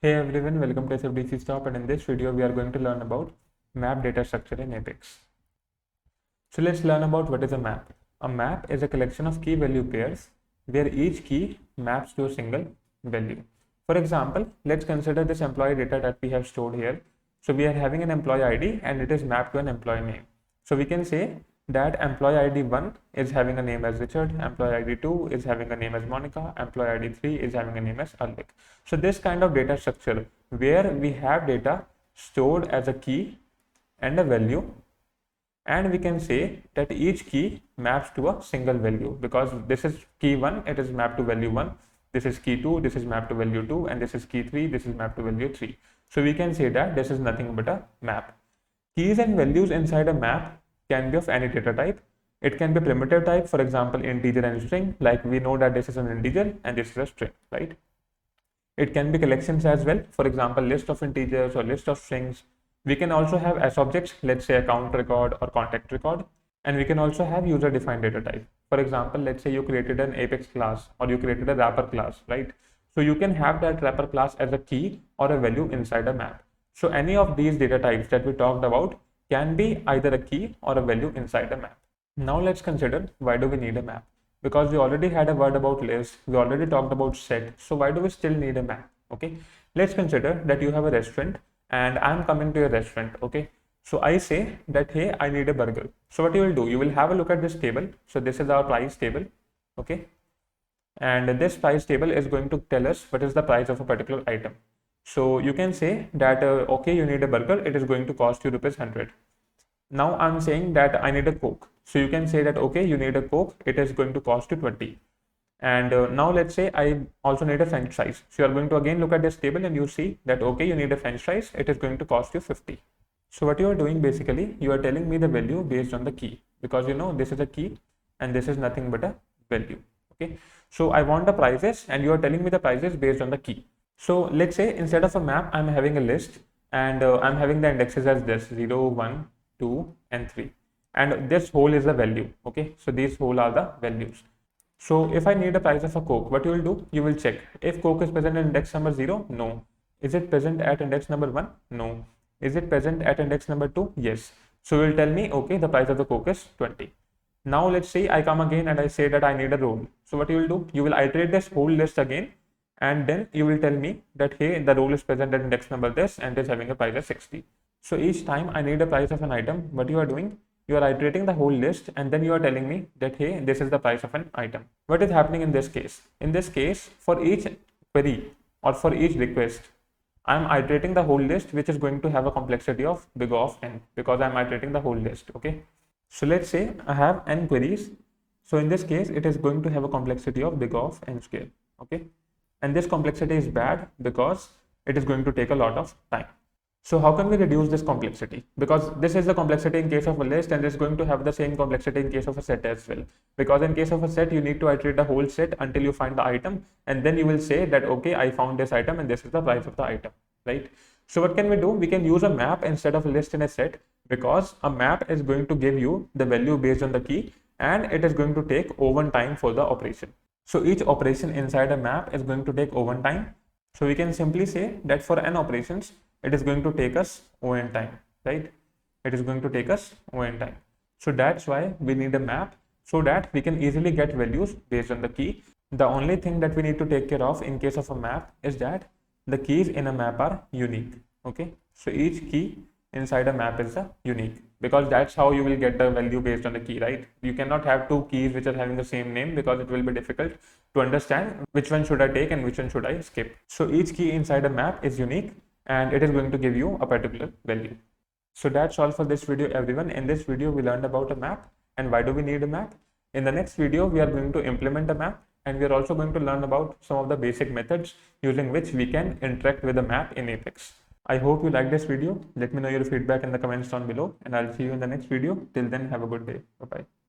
Hey everyone, welcome to SFDC Stop, and in this video we are going to learn about map data structure in Apex. So let's learn about what is a map. A map is a collection of key value pairs where each key maps to a single value. For example, let's consider this employee data that we have stored here. So we are having an employee ID and it is mapped to an employee name. So we can say that employee ID 1 is having a name as Richard, employee ID 2 is having a name as Monica, employee ID 3 is having a name as Alec. So this kind of data structure where we have data stored as a key and a value, and we can say that each key maps to a single value, because this is key 1, it is mapped to value 1, this is key 2, this is mapped to value 2, and this is key 3, this is mapped to value 3. So we can say that this is nothing but a map. Keys and values inside a map can be of any data type. It can be primitive type, for example integer and string, like we know that this is an integer and this is a string, right? It can be collections as well, for example list of integers or list of strings. We can also have as objects, let's say account record or contact record, and we can also have user defined data type. For example, let's say you created an Apex class or you created a wrapper class, right? So you can have that wrapper class as a key or a value inside a map. So any of these data types that we talked about can be either a key or a value inside a map. Now let's consider why do we need a map? Because we already had a word about list, we already talked about set, so why do we still need a map? Okay, let's consider that you have a restaurant and I'm coming to your restaurant. Okay, so I say that hey, I need a burger. So what you will do, you will have a look at this table. So this is our price table. Okay, and this price table is going to tell us what is the price of a particular item. So you can say that okay, you need a burger, it is going to cost you rupees 100. Now I'm saying that I need a Coke. So you can say that okay, you need a Coke, it is going to cost you 20. And now let's say I also need a French fries. So you are going to again look at this table and you see that okay, you need a French fries, it is going to cost you 50. So what you are doing basically, you are telling me the value based on the key, because you know this is a key and this is nothing but a value. Okay, so I want the prices and you are telling me the prices based on the key. So let's say instead of a map, I'm having a list and I'm having the indexes as this 0, 1, 2 and 3, and this whole is the value. Okay, so these whole are the values. So if I need a price of a Coke, what you will do, you will check if Coke is present in index number 0, no. Is it present at index number 1? No. Is it present at index number 2? Yes. So you will tell me okay, the price of the Coke is 20. Now let's say I come again and I say that I need a roll. So what you will do, you will iterate this whole list again, and then you will tell me that hey, the roll is present at index number this and is having a price of 60. So each time I need a price of an item, what you are doing, you are iterating the whole list and then you are telling me that hey, this is the price of an item. What is happening in this case? In this case, for each query or for each request, I am iterating the whole list, which is going to have a complexity of big O of n, because I am iterating the whole list. Okay, so let's say I have n queries. So in this case, it is going to have a complexity of big O of n square. Okay, and this complexity is bad because it is going to take a lot of time. So how can we reduce this complexity? Because this is the complexity in case of a list and it's going to have the same complexity in case of a set as well. Because in case of a set, you need to iterate the whole set until you find the item, and then you will say that okay, I found this item and this is the price of the item, right? So what can we do? We can use a map instead of a list in a set, because a map is going to give you the value based on the key and it is going to take O1 time for the operation. So each operation inside a map is going to take O1 time. So we can simply say that for n operations, it is going to take us O(n) time, right? It is going to take us O(n) time. So that's why we need a map, so that we can easily get values based on the key. The only thing that we need to take care of in case of a map is that the keys in a map are unique. Okay, so each key inside a map is unique, because that's how you will get the value based on the key, right? You cannot have two keys which are having the same name, because it will be difficult to understand which one should I take and which one should I skip. So each key inside a map is unique and it is going to give you a particular value. So that's all for this video, everyone. In this video, we learned about a map and why do we need a map. In the next video, we are going to implement a map, and we are also going to learn about some of the basic methods using which we can interact with a map in Apex. I hope you like this video. Let me know your feedback in the comments down below, and I'll see you in the next video. Till then, have a good day. Bye-bye.